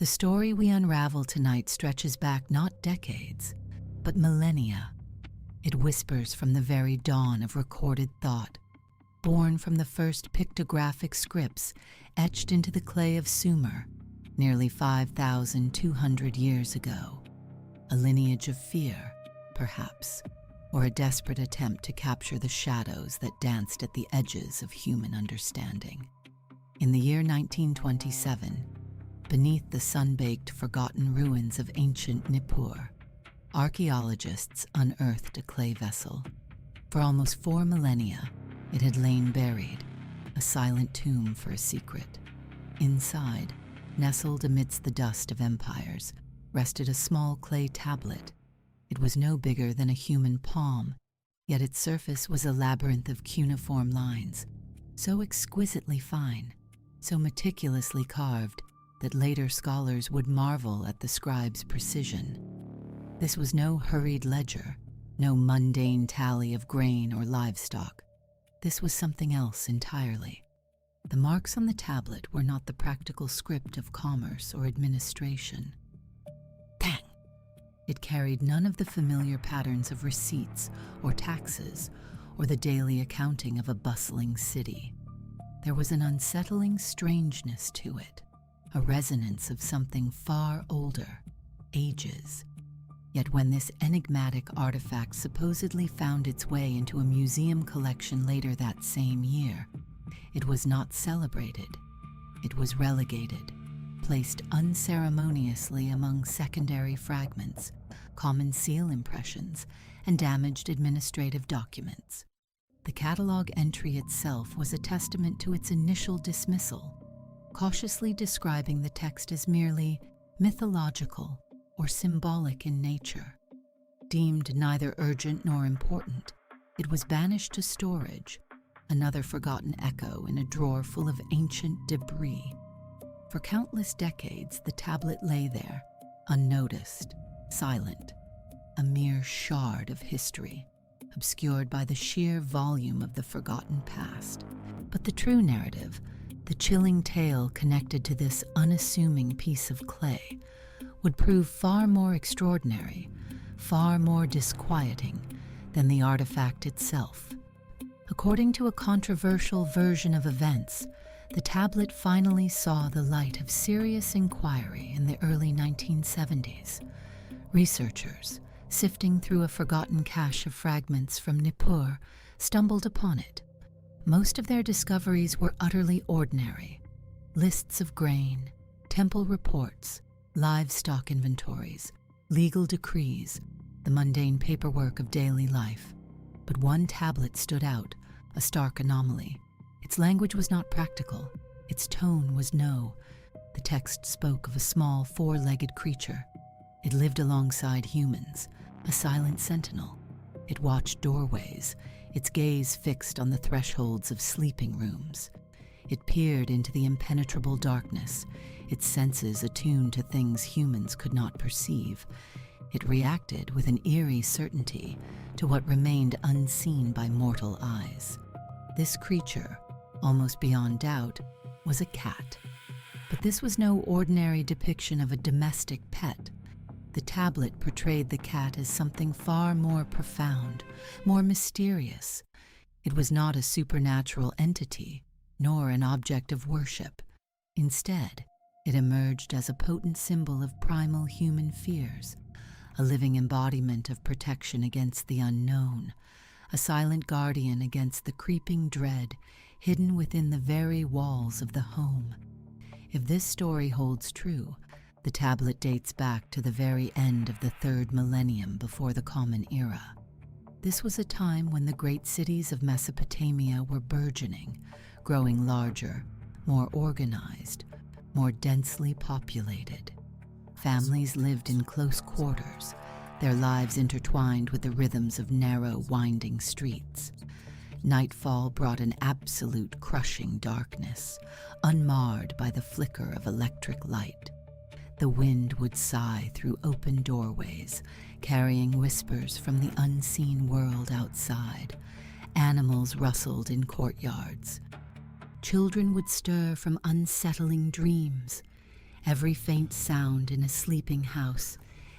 The story we unravel tonight stretches back not decades, but millennia. It whispers from the very dawn of recorded thought, born from the first pictographic scripts etched into the clay of Sumer nearly 5,200 years ago. A lineage of fear, perhaps, or a desperate attempt to capture the shadows that danced at the edges of human understanding. In the year 1927, beneath the sun-baked, forgotten ruins of ancient Nippur, archaeologists unearthed a clay vessel. For almost 4 millennia, it had lain buried, a silent tomb for a secret. Inside, nestled amidst the dust of empires, rested a small clay tablet. It was no bigger than a human palm, yet its surface was a labyrinth of cuneiform lines, so exquisitely fine, so meticulously carved, that later scholars would marvel at the scribe's precision. This was no hurried ledger, no mundane tally of grain or livestock. This was something else entirely. The marks on the tablet were not the practical script of commerce or administration. Dang! It carried none of the familiar patterns of receipts or taxes or the daily accounting of a bustling city. There was an unsettling strangeness to it, a resonance of something far older, ages. Yet when this enigmatic artifact supposedly found its way into a museum collection later that same year, it was not celebrated. It was relegated, placed unceremoniously among secondary fragments, common seal impressions, and damaged administrative documents. The catalog entry itself was a testament to its initial dismissal, cautiously describing the text as merely mythological or symbolic in nature. Deemed neither urgent nor important, it was banished to storage, another forgotten echo in a drawer full of ancient debris. For countless decades, the tablet lay there, unnoticed, silent, a mere shard of history, obscured by the sheer volume of the forgotten past. But the true narrative, the chilling tale connected to this unassuming piece of clay, would prove far more extraordinary, far more disquieting than the artifact itself. According to a controversial version of events, the tablet finally saw the light of serious inquiry in the early 1970s. Researchers, sifting through a forgotten cache of fragments from Nippur, stumbled upon it. Most of their discoveries were utterly ordinary. Lists of grain, temple reports, livestock inventories, legal decrees, the mundane paperwork of daily life. But one tablet stood out, a stark anomaly. Its language was not practical. Its tone was no. The text spoke of a small, 4-legged creature. It lived alongside humans, a silent sentinel. It watched doorways, its gaze fixed on the thresholds of sleeping rooms. It peered into the impenetrable darkness, its senses attuned to things humans could not perceive. It reacted with an eerie certainty to what remained unseen by mortal eyes. This creature, almost beyond doubt, was a cat. But this was no ordinary depiction of a domestic pet. The tablet portrayed the cat as something far more profound, more mysterious. It was not a supernatural entity, nor an object of worship. Instead, it emerged as a potent symbol of primal human fears, a living embodiment of protection against the unknown, a silent guardian against the creeping dread hidden within the very walls of the home. If this story holds true, the tablet dates back to the very end of the 3rd millennium before the Common Era. This was a time when the great cities of Mesopotamia were burgeoning, growing larger, more organized, more densely populated. Families lived in close quarters, their lives intertwined with the rhythms of narrow, winding streets. Nightfall brought an absolute crushing darkness, unmarred by the flicker of electric light. The wind would sigh through open doorways, carrying whispers from the unseen world outside. Animals rustled in courtyards. Children would stir from unsettling dreams, Every faint sound in a sleeping house,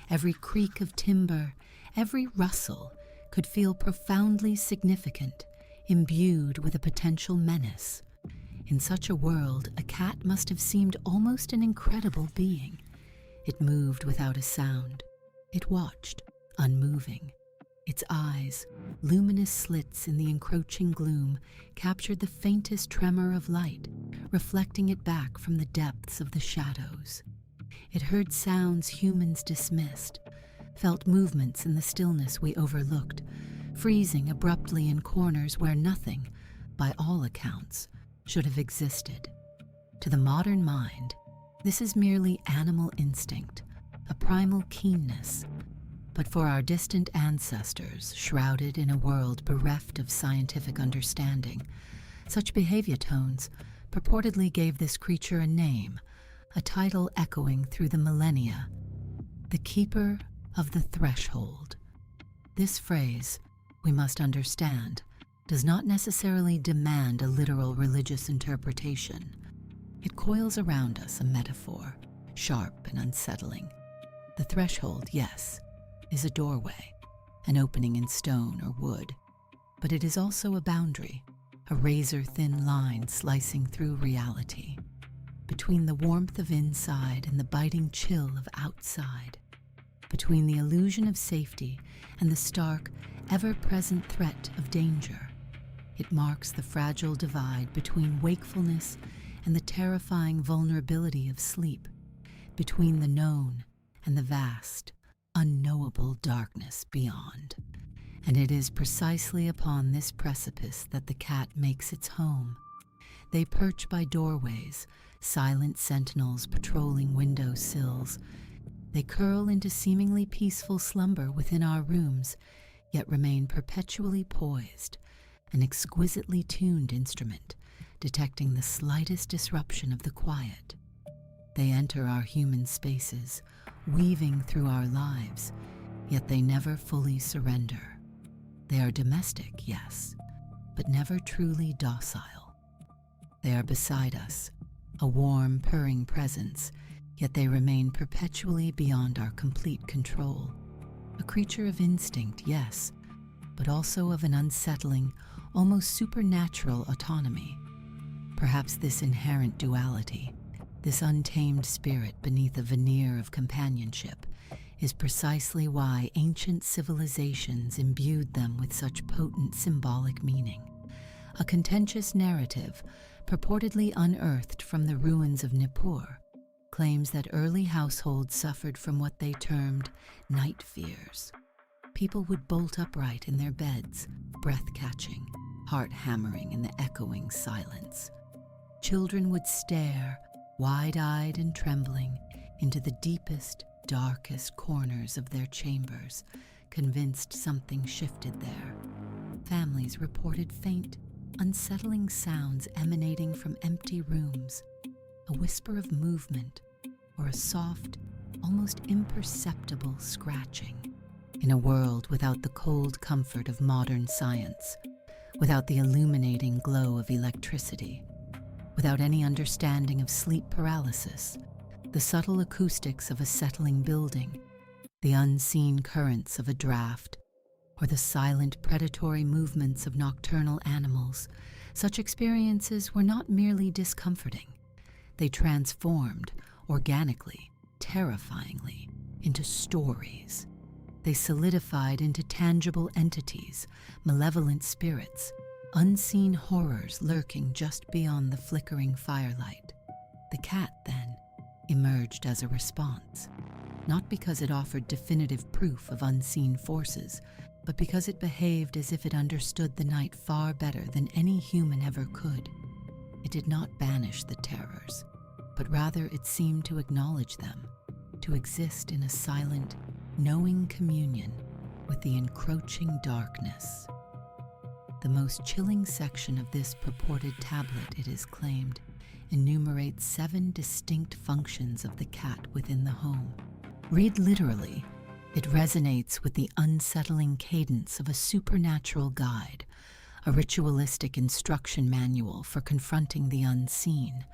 every creak of timber, every rustle could feel profoundly significant, imbued with a potential menace. In such a world, a cat must have seemed almost an incredible being. It moved without a sound. It watched, unmoving. Its eyes, luminous slits in the encroaching gloom, captured the faintest tremor of light, reflecting it back from the depths of the shadows. It heard sounds humans dismissed, felt movements in the stillness we overlooked, freezing abruptly in corners where nothing, by all accounts, should have existed. To the modern mind, this is merely animal instinct, a primal keenness. But for our distant ancestors, shrouded in a world bereft of scientific understanding, such behavior tones purportedly gave this creature a name, a title echoing through the millennia: the Keeper of the Threshold. This phrase, we must understand, does not necessarily demand a literal religious interpretation. It coils around us a metaphor, sharp and unsettling. The threshold, yes, is a doorway, an opening in stone or wood, but it is also a boundary, a razor-thin line slicing through reality, between the warmth of inside and the biting chill of outside, between the illusion of safety and the stark, ever-present threat of danger. It marks the fragile divide between wakefulness and the terrifying vulnerability of sleep, between the known and the vast, unknowable darkness beyond. And it is precisely upon this precipice that the cat makes its home. They perch by doorways, silent sentinels patrolling window sills. They curl into seemingly peaceful slumber within our rooms, yet remain perpetually poised, an exquisitely tuned instrument, detecting the slightest disruption of the quiet. They enter our human spaces, weaving through our lives, yet they never fully surrender. They are domestic, yes, but never truly docile. They are beside us, a warm, purring presence, yet they remain perpetually beyond our complete control. A creature of instinct, yes, but also of an unsettling, almost supernatural autonomy. Perhaps this inherent duality, this untamed spirit beneath a veneer of companionship, is precisely why ancient civilizations imbued them with such potent symbolic meaning. A contentious narrative, purportedly unearthed from the ruins of Nippur, claims that early households suffered from what they termed night fears. People would bolt upright in their beds, breath-catching, heart-hammering in the echoing silence. Children would stare, wide-eyed and trembling, into the deepest, darkest corners of their chambers, convinced something shifted there. Families reported faint, unsettling sounds emanating from empty rooms, a whisper of movement, or a soft, almost imperceptible scratching. In a world without the cold comfort of modern science, without the illuminating glow of electricity, without any understanding of sleep paralysis, the subtle acoustics of a settling building, the unseen currents of a draft, or the silent predatory movements of nocturnal animals, such experiences were not merely discomforting. They transformed, organically, terrifyingly, into stories. They solidified into tangible entities, malevolent spirits, unseen horrors lurking just beyond the flickering firelight. The cat, then, emerged as a response, not because it offered definitive proof of unseen forces, but because it behaved as if it understood the night far better than any human ever could. It did not banish the terrors, but rather it seemed to acknowledge them, to exist in a silent, knowing communion with the encroaching darkness. The most chilling section of this purported tablet, it is claimed, enumerates 7 distinct functions of the cat within the home. Read literally, it resonates with the unsettling cadence of a supernatural guide, a ritualistic instruction manual for confronting the unseen.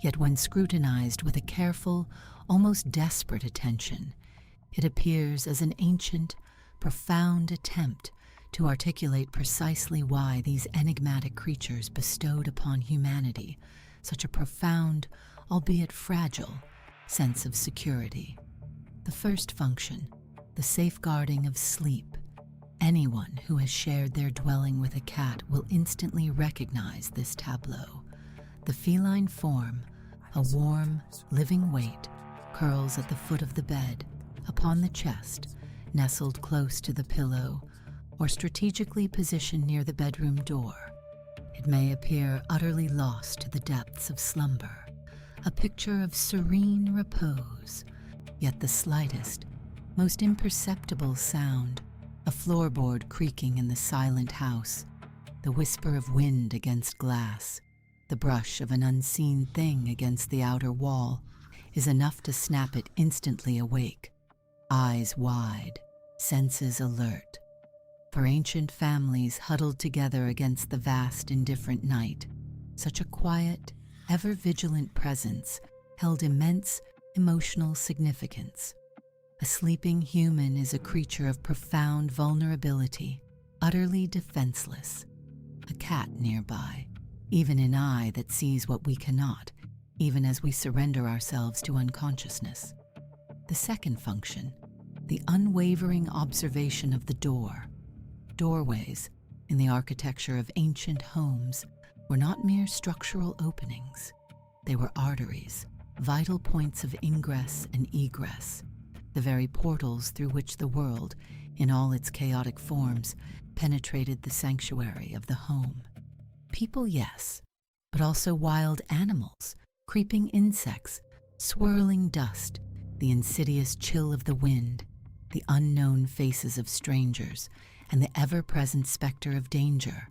Yet when scrutinized with a careful, almost desperate attention, it appears as an ancient, profound attempt to articulate precisely why these enigmatic creatures bestowed upon humanity such a profound, albeit fragile, sense of security. The first function, the safeguarding of sleep. Anyone who has shared their dwelling with a cat will instantly recognize this tableau. The feline form, a warm, living weight, curls at the foot of the bed, upon the chest, nestled close to the pillow, or strategically positioned near the bedroom door. It may appear utterly lost to the depths of slumber, a picture of serene repose, yet the slightest, most imperceptible sound, a floorboard creaking in the silent house, the whisper of wind against glass, the brush of an unseen thing against the outer wall, is enough to snap it instantly awake, eyes wide, senses alert. For ancient families huddled together against the vast, indifferent night, such a quiet, ever-vigilant presence held immense emotional significance. A sleeping human is a creature of profound vulnerability, utterly defenseless. A cat nearby, even an eye that sees what we cannot, even as we surrender ourselves to unconsciousness. The second function, the unwavering observation of the door. Doorways, in the architecture of ancient homes, were not mere structural openings. They were arteries, vital points of ingress and egress, the very portals through which the world, in all its chaotic forms, penetrated the sanctuary of the home. People, yes, but also wild animals, creeping insects, swirling dust, the insidious chill of the wind, the unknown faces of strangers, and the ever-present specter of danger,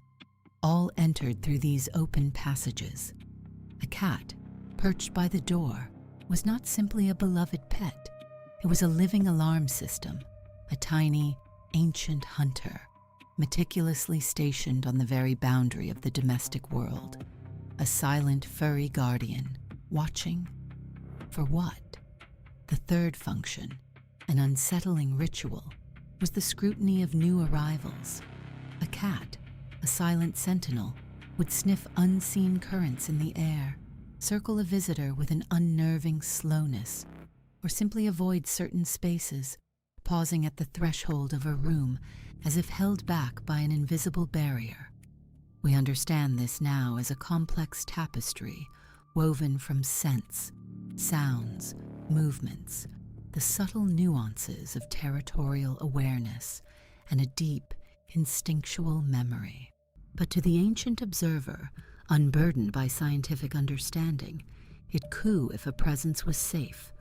all entered through these open passages. A cat, perched by the door, was not simply a beloved pet. It was a living alarm system, a tiny, ancient hunter, meticulously stationed on the very boundary of the domestic world, a silent, furry guardian, watching for what? The third function, an unsettling ritual, was the scrutiny of new arrivals. A cat, a silent sentinel, would sniff unseen currents in the air, circle a visitor with an unnerving slowness, or simply avoid certain spaces, pausing at the threshold of a room as if held back by an invisible barrier. We understand this now as a complex tapestry woven from scents, sounds, movements, the subtle nuances of territorial awareness, and a deep, instinctual memory. But to the ancient observer, unburdened by scientific understanding, it cooed if a presence was safe,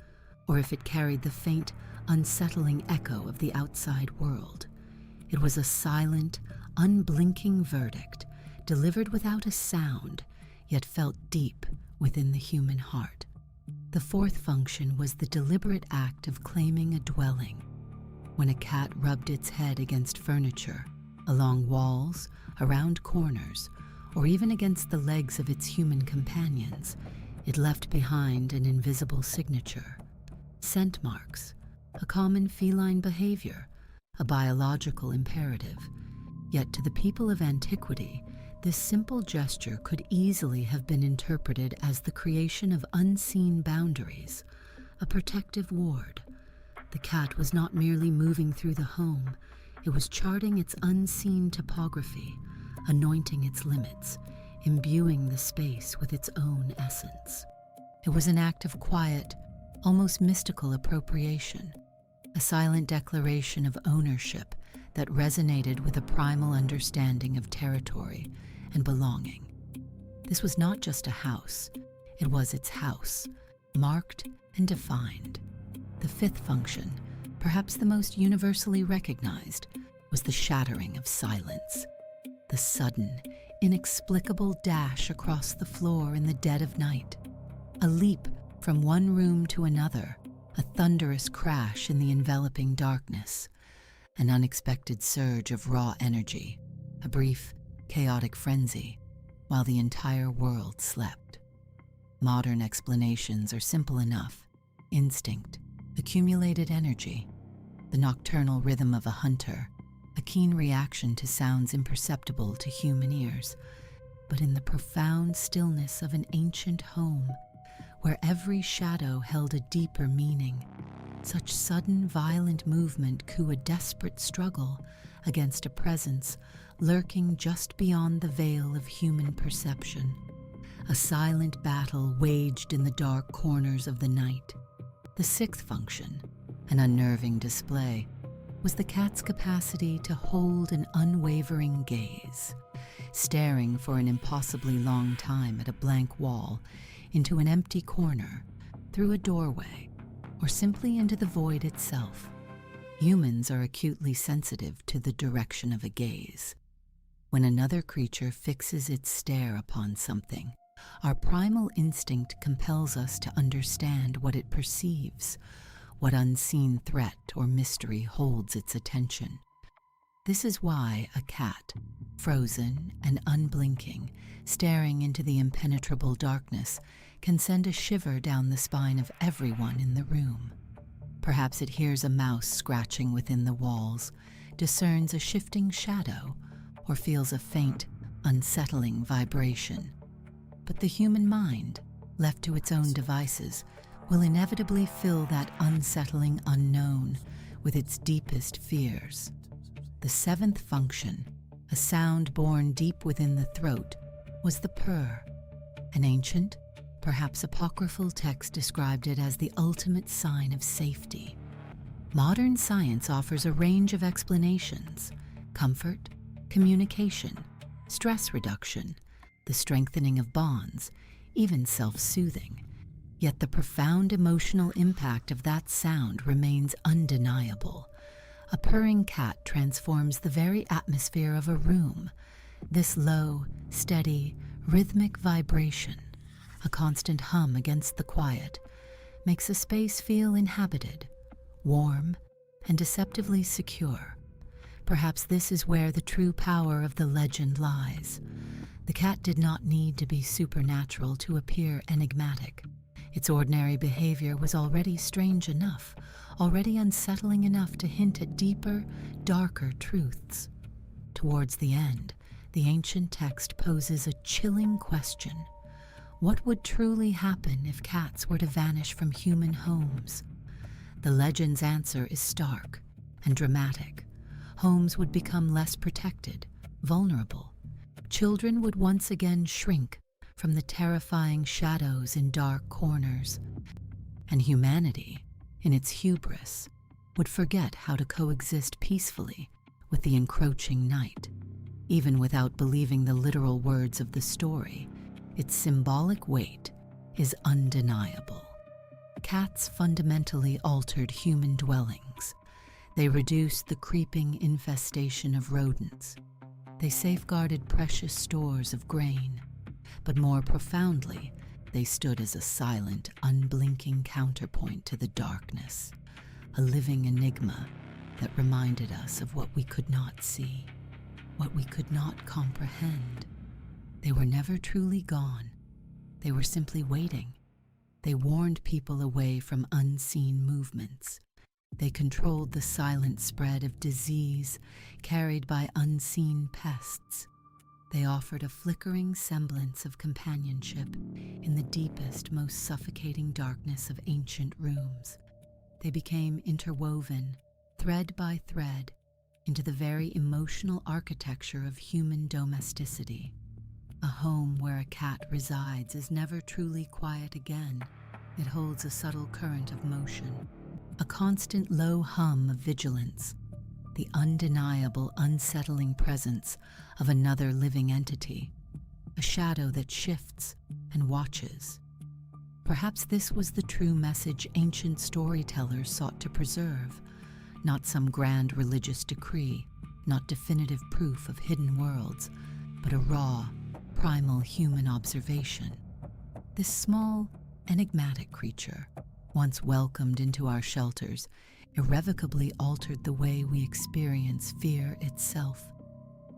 or if it carried the faint, unsettling echo of the outside world. It was a silent, unblinking verdict, delivered without a sound, yet felt deep within the human heart. The fourth function was the deliberate act of claiming a dwelling. When a cat rubbed its head against furniture, along walls, around corners, or even against the legs of its human companions, it left behind an invisible signature. Scent marks, a common feline behavior, a biological imperative. Yet to the people of antiquity, this simple gesture could easily have been interpreted as the creation of unseen boundaries, a protective ward. The cat was not merely moving through the home, it was charting its unseen topography, anointing its limits, imbuing the space with its own essence. It was an act of quiet, almost mystical appropriation, a silent declaration of ownership that resonated with a primal understanding of territory and belonging. This was not just a house, it was its house, marked and defined. The fifth function, perhaps the most universally recognized, was the shattering of silence. The sudden, inexplicable dash across the floor in the dead of night. A leap from one room to another, a thunderous crash in the enveloping darkness. An unexpected surge of raw energy, a brief, chaotic frenzy, while the entire world slept. Modern explanations are simple enough: instinct, accumulated energy, the nocturnal rhythm of a hunter, a keen reaction to sounds imperceptible to human ears. But in the profound stillness of an ancient home, where every shadow held a deeper meaning, such sudden violent movement coo a desperate struggle against a presence lurking just beyond the veil of human perception. A silent battle waged in the dark corners of the night. The sixth function, an unnerving display, was the cat's capacity to hold an unwavering gaze, staring for an impossibly long time at a blank wall, into an empty corner, through a doorway, or simply into the void itself. Humans are acutely sensitive to the direction of a gaze. When another creature fixes its stare upon something, our primal instinct compels us to understand what it perceives, what unseen threat or mystery holds its attention. This is why a cat, frozen and unblinking, staring into the impenetrable darkness, can send a shiver down the spine of everyone in the room. Perhaps it hears a mouse scratching within the walls, discerns a shifting shadow, or feels a faint, unsettling vibration. But the human mind, left to its own devices, will inevitably fill that unsettling unknown with its deepest fears. The seventh function, a sound born deep within the throat, was the purr. An ancient, perhaps apocryphal text described it as the ultimate sign of safety. Modern science offers a range of explanations: comfort, communication, stress reduction, the strengthening of bonds, even self-soothing. Yet the profound emotional impact of that sound remains undeniable. A purring cat transforms the very atmosphere of a room. This low, steady, rhythmic vibration, a constant hum against the quiet, makes a space feel inhabited, warm, and deceptively secure. Perhaps this is where the true power of the legend lies. The cat did not need to be supernatural to appear enigmatic. Its ordinary behavior was already strange enough, already unsettling enough to hint at deeper, darker truths. Towards the end, the ancient text poses a chilling question. What would truly happen if cats were to vanish from human homes? The legend's answer is stark and dramatic. Homes would become less protected, vulnerable. Children would once again shrink from the terrifying shadows in dark corners. And humanity, in its hubris, would forget how to coexist peacefully with the encroaching night. Even without believing the literal words of the story, its symbolic weight is undeniable. Cats fundamentally altered human dwellings. They reduced the creeping infestation of rodents. They safeguarded precious stores of grain. But more profoundly, they stood as a silent, unblinking counterpoint to the darkness, a living enigma that reminded us of what we could not see, what we could not comprehend. They were never truly gone. They were simply waiting. They warned people away from unseen movements. They controlled the silent spread of disease carried by unseen pests. They offered a flickering semblance of companionship in the deepest, most suffocating darkness of ancient rooms. They became interwoven, thread by thread, into the very emotional architecture of human domesticity. A home where a cat resides is never truly quiet again. It holds a subtle current of motion, a constant low hum of vigilance, the undeniable, unsettling presence of another living entity, a shadow that shifts and watches. Perhaps this was the true message ancient storytellers sought to preserve, not some grand religious decree, not definitive proof of hidden worlds, but a raw, primal human observation. This small, enigmatic creature, once welcomed into our shelters, irrevocably altered the way we experience fear itself.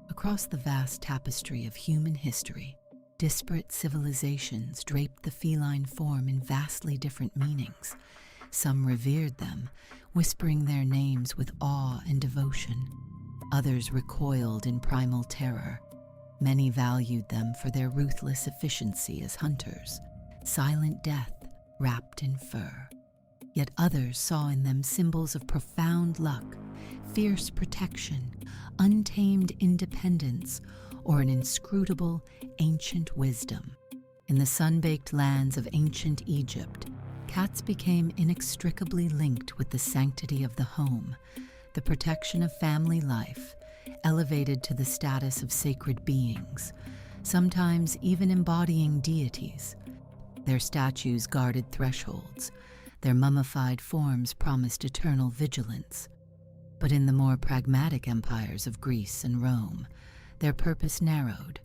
Across the vast tapestry of human history, disparate civilizations draped the feline form in vastly different meanings. Some revered them, whispering their names with awe and devotion. Others recoiled in primal terror. Many valued them for their ruthless efficiency as hunters, silent death wrapped in fur. Yet others saw in them symbols of profound luck, fierce protection, untamed independence, or an inscrutable, ancient wisdom. In the sun-baked lands of ancient Egypt, cats became inextricably linked with the sanctity of the home, the protection of family life, elevated to the status of sacred beings, sometimes even embodying deities. Their statues guarded thresholds. Their mummified forms promised eternal vigilance. But in the more pragmatic empires of Greece and Rome, their purpose narrowed,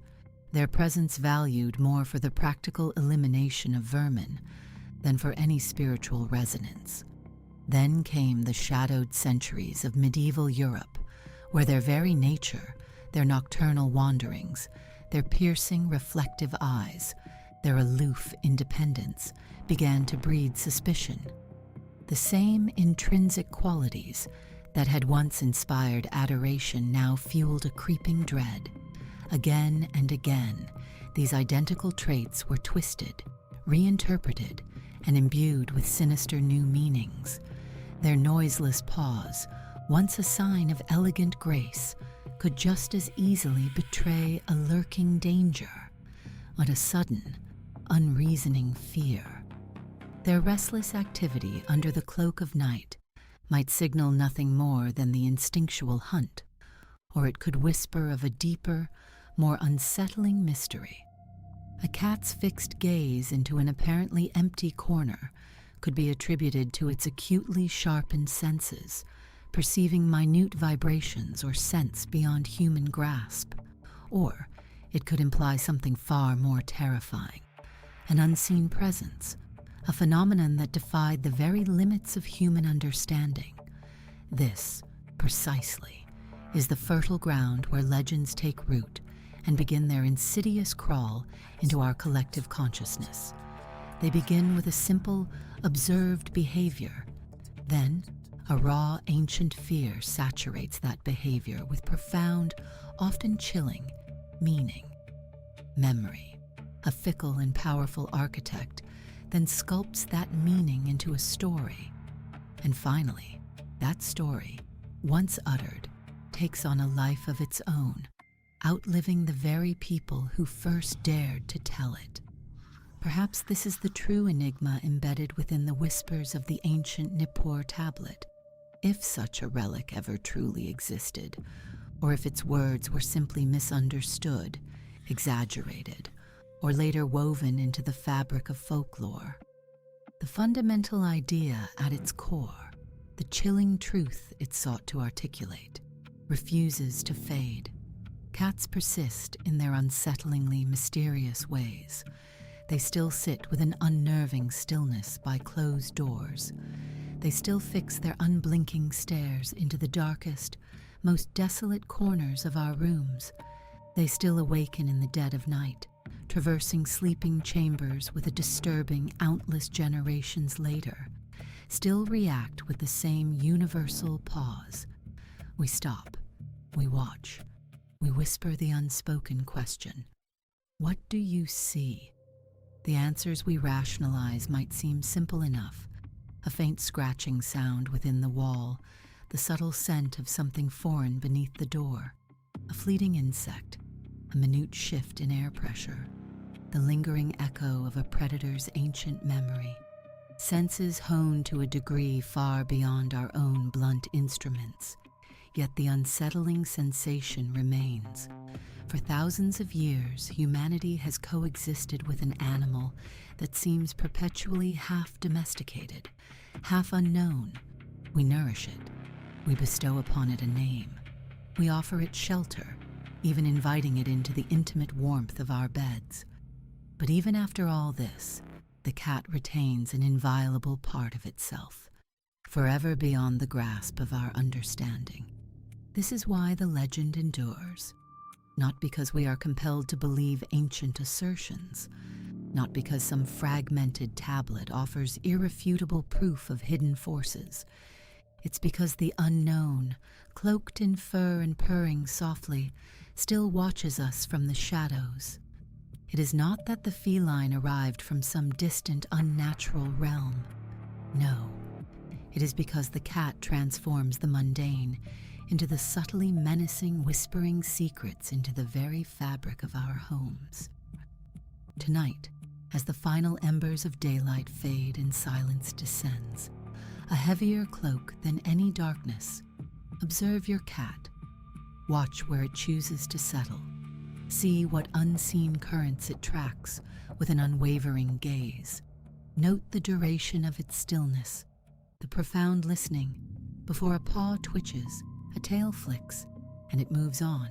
their presence valued more for the practical elimination of vermin than for any spiritual resonance. Then came the shadowed centuries of medieval Europe, where their very nature, their nocturnal wanderings, their piercing, reflective eyes, their aloof independence began to breed suspicion. The same intrinsic qualities that had once inspired adoration now fueled a creeping dread. Again and again, these identical traits were twisted, reinterpreted, and imbued with sinister new meanings. Their noiseless pause, once a sign of elegant grace, could just as easily betray a lurking danger, but a sudden, unreasoning fear. Their restless activity under the cloak of night might signal nothing more than the instinctual hunt, or it could whisper of a deeper, more unsettling mystery. A cat's fixed gaze into an apparently empty corner could be attributed to its acutely sharpened senses, perceiving minute vibrations or scents beyond human grasp. Or it could imply something far more terrifying, an unseen presence, a phenomenon that defied the very limits of human understanding. This, precisely, is the fertile ground where legends take root and begin their insidious crawl into our collective consciousness. They begin with a simple, observed behavior. Then, a raw, ancient fear saturates that behavior with profound, often chilling, meaning. Memory, a fickle and powerful architect, then sculpts that meaning into a story. And finally, that story, once uttered, takes on a life of its own, outliving the very people who first dared to tell it. Perhaps this is the true enigma embedded within the whispers of the ancient Nippur tablet, if such a relic ever truly existed, or if its words were simply misunderstood, exaggerated, or later woven into the fabric of folklore. The fundamental idea at its core, the chilling truth it sought to articulate, refuses to fade. Cats persist in their unsettlingly mysterious ways. They still sit with an unnerving stillness by closed doors. They still fix their unblinking stares into the darkest, most desolate corners of our rooms. They still awaken in the dead of night, traversing sleeping chambers with a disturbing countless generations later, still react with the same universal pause. We stop, we watch, we whisper the unspoken question. What do you see? The answers we rationalize might seem simple enough. A faint scratching sound within the wall, the subtle scent of something foreign beneath the door, a fleeting insect, a minute shift in air pressure, the lingering echo of a predator's ancient memory. Senses honed to a degree far beyond our own blunt instruments, yet the unsettling sensation remains. For thousands of years, humanity has coexisted with an animal that seems perpetually half domesticated, half unknown. We nourish it. We bestow upon it a name. We offer it shelter, even inviting it into the intimate warmth of our beds. But even after all this, the cat retains an inviolable part of itself, forever beyond the grasp of our understanding. This is why the legend endures. not because we are compelled to believe ancient assertions, not because some fragmented tablet offers irrefutable proof of hidden forces. It's because the unknown, cloaked in fur and purring softly, still watches us from the shadows. It is not that the feline arrived from some distant, unnatural realm. No, it is because the cat transforms the mundane into the subtly menacing, whispering secrets into the very fabric of our homes. Tonight, as the final embers of daylight fade and silence descends, a heavier cloak than any darkness, observe your cat. Watch where it chooses to settle. See what unseen currents it tracks with an unwavering gaze. Note the duration of its stillness, the profound listening, before a paw twitches, a tail flicks, and it moves on,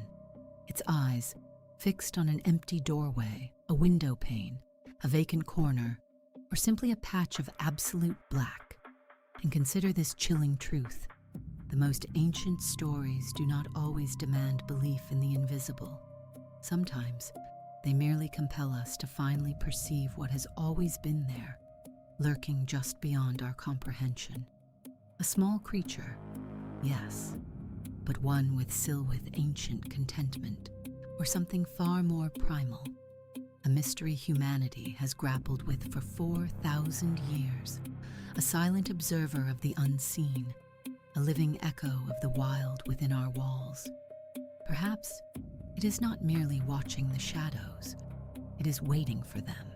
its eyes fixed on an empty doorway, a window pane, a vacant corner, or simply a patch of absolute black. And consider this chilling truth. The most ancient stories do not always demand belief in the invisible. Sometimes, they merely compel us to finally perceive what has always been there, lurking just beyond our comprehension. A small creature, yes, but one with ancient contentment, or something far more primal, a mystery humanity has grappled with for 4,000 years, a silent observer of the unseen, a living echo of the wild within our walls. Perhaps it is not merely watching the shadows, it is waiting for them.